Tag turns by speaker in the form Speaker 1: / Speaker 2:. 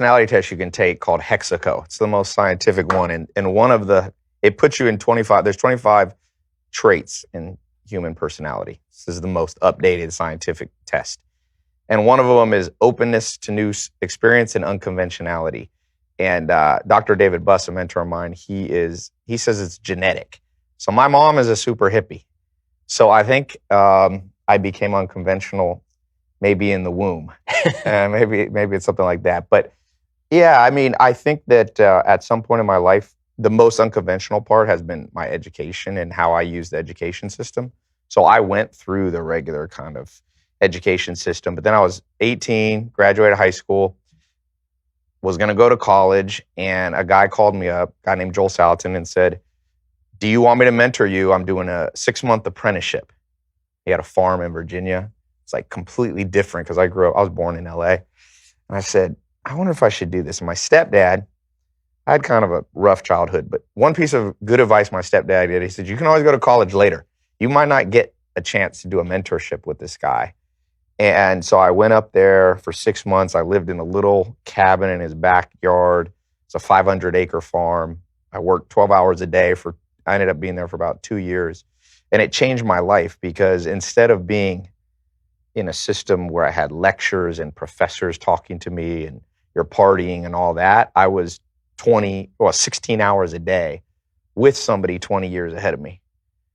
Speaker 1: personality test you can take called Hexaco. It's the most scientific one. And it puts you in 25, there's 25 traits in human personality. This is the most updated scientific test. And one of them is openness to new experience and unconventionality. And Dr. David Buss, a mentor of mine, he says it's genetic. So my mom is a super hippie. So I think I became unconventional maybe in the womb. Maybe it's something like that. But yeah, I mean, I think that at some point in my life, the most unconventional part has been my education and how I use the education system. So I went through the regular kind of education system, but then I was 18, graduated high school, was going to go to college, and a guy called me up, a guy named Joel Salatin, and said, do you want me to mentor you? I'm doing a 6-month apprenticeship. He had a farm in Virginia. It's like completely different because I was born in LA. And I said, I wonder if I should do this. And my stepdad, I had kind of a rough childhood, but one piece of good advice my stepdad did, he said, you can always go to college later. You might not get a chance to do a mentorship with this guy. And so I went up there for 6 months. I lived in a little cabin in his backyard. It's a 500-acre farm. I worked 12 hours a day I ended up being there for about 2 years. And it changed my life because instead of being in a system where I had lectures and professors talking to me and you're partying and all that, I was 16 hours a day with somebody 20 years ahead of me.